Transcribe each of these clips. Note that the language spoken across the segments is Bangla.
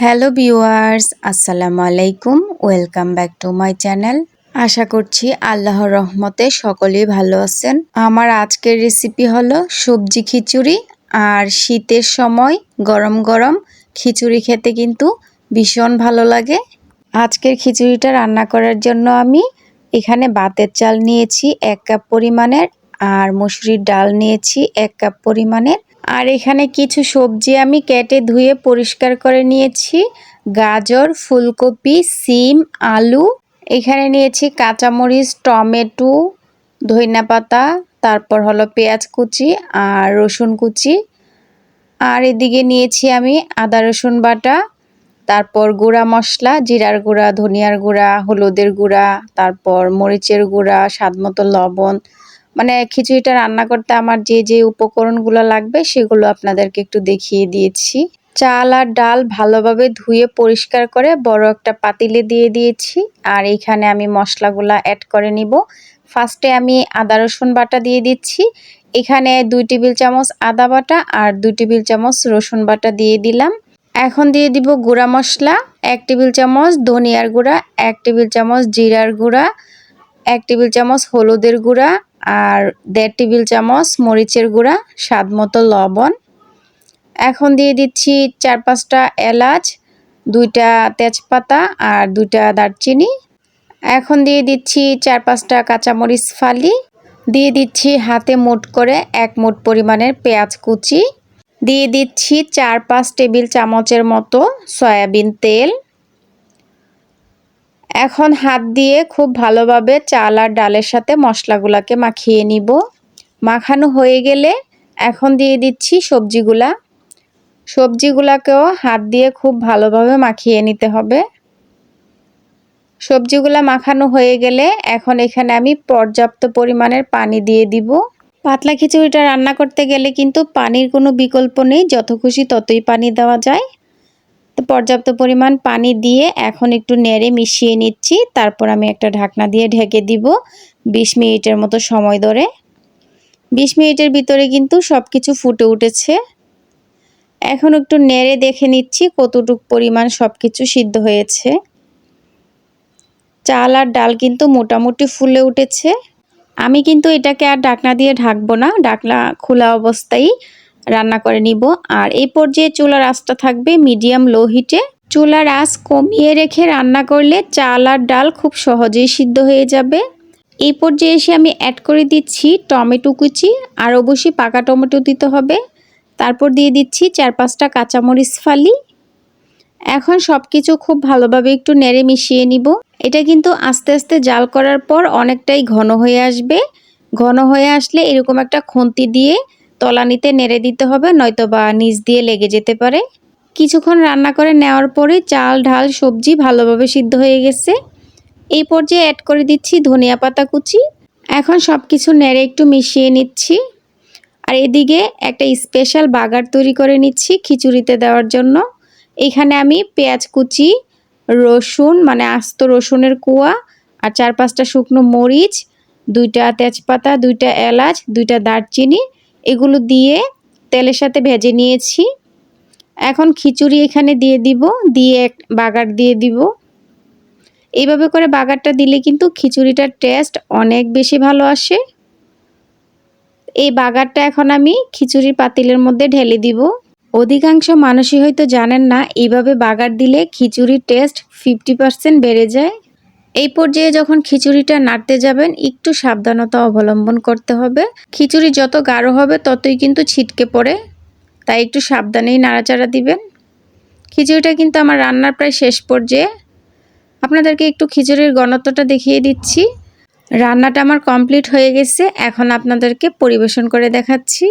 হ্যালো ভিউয়ার্স, আসসালামু আলাইকুম। Welcome back to my channel. আশা করছি আল্লাহর রহমতে সকলেই ভালো আছেন। আমার আজকের রেসিপি হলো সবজি খিচুড়ি। আর শীতের সময় গরম গরম খিচুড়ি খেতে কিন্তু ভীষণ ভালো লাগে। আজকের খিচুড়িটা রান্না করার জন্য আমি এখানে ভাতের চাল নিয়েছি 1 কাপ পরিমাণের, আর মসুরির ডাল নিয়েছি 1 কাপ পরিমাণের। আর এখানে কিছু সবজি আমি কেটে ধুয়ে পরিষ্কার করে নিয়েছি। গাজর, ফুলকপি, সিম, আলু। এখানে নিয়েছি কাঁচামরিচ, টমেটো, ধনিয়াপাতা, তারপর হলো পেঁয়াজ কুচি আর রসুন কুচি। আর এদিকে নিয়েছি আমি আদা রসুন বাটা, তারপর গুঁড়া মশলা, জিরার গুঁড়া, ধনিয়ার গুঁড়া, হলুদের গুঁড়া, তারপর মরিচের গুঁড়া, স্বাদমতো লবণ। মানে খিচুড়িটা রান্না করতে আমার যে যে উপকরণগুলো লাগবে সেগুলো আপনাদেরকে একটু দেখিয়ে দিয়েছি। চাল আর ডাল ভালোভাবে ধুয়ে পরিষ্কার করে বড় একটা পাতিলে দিয়ে দিয়েছি। আর এইখানে আমি মশলাগুলা অ্যাড করে নিব। ফার্স্টে আমি আদা রসুন বাটা দিয়ে দিচ্ছি। এখানে 2 টেবিল চামচ আদা বাটা আর 2 টেবিল চামচ রসুন বাটা দিয়ে দিলাম। এখন দিয়ে দিব গুঁড়া মশলা, 1 টেবিল চামচ ধনিয়ার গুঁড়া, 1 টেবিল চামচ জিরার গুঁড়া, 1 টেবিল চামচ হলুদের গুঁড়া আর 1.5 টেবিল চামচ মরিচের গুঁড়া, স্বাদমতো লবণ। এখন দিয়ে দিচ্ছি 4-5টা এলাচ, 2টা তেজপাতা আর 2টা দারচিনি। এখন দিয়ে দিচ্ছি 4-5টা কাঁচামরিচ ফালি। দিয়ে দিচ্ছি হাতে মুঠ করে 1 মুঠ পরিমাণের পেঁয়াজ কুচি। দিয়ে দিচ্ছি 4-5 টেবিল চামচের মতো সয়াবিন তেল। এখন হাত দিয়ে খুব ভালোভাবে চাল আর ডালের সাথে মশলাগুলোকে মাখিয়ে নিব। মাখানো হয়ে গেলে এখন দিয়ে দিচ্ছি সবজিগুলাকেও হাত দিয়ে খুব ভালোভাবে মাখিয়ে নিতে হবে। সবজিগুলা মাখানো হয়ে গেলে এখন এখানে আমি পর্যাপ্ত পরিমাণের পানি দিয়ে দিব। পাতলা খিচুড়িটা রান্না করতে গেলে কিন্তু পানির কোনো বিকল্প নেই, যত খুশি ততই পানি দেওয়া যায়। তো পর্যাপ্ত পরিমাণ পানি দিয়ে এখন একটু নেড়ে মিশিয়ে নিচ্ছি। তারপর আমি একটা ঢাকনা দিয়ে ঢেকে দিব 20 মিনিটের মতো সময় ধরে। 20 মিনিটের ভিতরে কিন্তু সব কিছু ফুটে উঠেছে। এখন একটু নেড়ে দেখে নিচ্ছি কতটুকু পরিমাণ সব কিছু সিদ্ধ হয়েছে। চাল আর ডাল কিন্তু মোটামুটি ফুলে উঠেছে। আমি কিন্তু এটাকে আর ঢাকনা দিয়ে ঢাকবো না, ঢাকনা খোলা অবস্থায় রান্না করে নিব। আর এই পর্যায়ে চুলার আঁচটা থাকবে মিডিয়াম লো হিটে। চুলার আঁচ কমিয়ে রেখে রান্না করলে চাল আর ডাল খুব সহজেই সিদ্ধ হয়ে যাবে। এই পর্যায়ে এসে আমি অ্যাড করে দিচ্ছি টমেটো কুচি, আর অবশ্যই পাকা টমেটো দিতে হবে। তারপর দিয়ে দিচ্ছি 4-5টা কাঁচামরিচ ফালি। এখন সব কিছু খুব ভালোভাবে একটু নেড়ে মিশিয়ে নিব। এটা কিন্তু আস্তে আস্তে জাল করার পর অনেকটাই ঘন হয়ে আসবে। ঘন হয়ে আসলে এরকম একটা খুন্তি দিয়ে তলানিতে নেড়ে দিতে হবে, নয়তো বা নিচ দিয়ে লেগে যেতে পারে। কিছুক্ষণ রান্না করে নেওয়ার পরে চাল ডাল সবজি ভালোভাবে সিদ্ধ হয়ে গেছে। এই পর্যায়ে অ্যাড করে দিচ্ছি ধনিয়া পাতা কুচি। এখন সব কিছু নেড়ে একটু মিশিয়ে নিচ্ছি। আর এদিকে একটা স্পেশাল বাগার তৈরি করে নিচ্ছি খিচুড়িতে দেওয়ার জন্য। এখানে আমি পেঁয়াজ কুচি, রসুন মানে আস্ত রসুনের কোয়া, আর 4-5টা শুকনো মরিচ, 2টা তেজপাতা, 2টা এলাচ, 2টা দারচিনি, এগুলো দিয়ে তেলের সাথে ভেজে নিয়েছি। এখন খিচুড়ি এখানে দিয়ে দিব, দিয়ে বাগার দিয়ে দিব। এইভাবে করে বাগারটা দিলে কিন্তু খিচুড়িটার টেস্ট অনেক বেশি ভালো আসে। এই বাগারটা এখন আমি খিচুড়ির পাতিলের মধ্যে ঢেলে দিব। অধিকাংশ মানুষই হয়তো জানেন না এইভাবে বাগার দিলে খিচুড়ির টেস্ট 50% বেড়ে যায়। এই পর্যায়ে যখন খিচুড়িটা নাড়তে যাবেন একটু সাবধানতা অবলম্বন করতে হবে। খিচুড়ি যত গাঢ় হবে ততই কিন্তু ছিটকে পড়ে, তাই একটু সাবধানেই নাড়াচাড়া দিবেন। খিচুড়িটা কিন্তু আমার রান্নার প্রায় শেষ পর্যায়ে। আপনাদেরকে একটু খিচুড়ির ঘনত্বটা দেখিয়ে দিচ্ছি। রান্নাটা আমার কমপ্লিট হয়ে গেছে। এখন আপনাদেরকে পরিবেশন করে দেখাচ্ছি।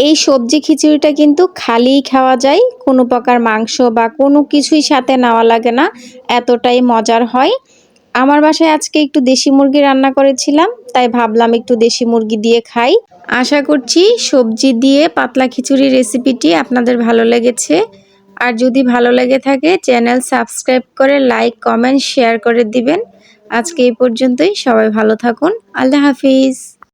এই সবজি খিচুড়িটা কিন্তু খালিই খাওয়া যায়, কোনো প্রকার মাংস বা কোনো কিছুই সাথে নেওয়া লাগে না, এতটাই মজার হয়। আমার বাসায় আজকে একটু দেশি মুরগি রান্না করেছিলাম, তাই ভাবলাম একটু দেশি মুরগি দিয়ে খাই। আশা করছি সবজি দিয়ে পাতলা খিচুড়ি রেসিপিটি আপনাদের ভালো লেগেছে। আর যদি ভালো লেগে থাকে চ্যানেল সাবস্ক্রাইব করে লাইক কমেন্ট শেয়ার করে দিবেন। আজকে এই পর্যন্তই, সবাই ভালো থাকুন। আল্লাহ হাফিজ।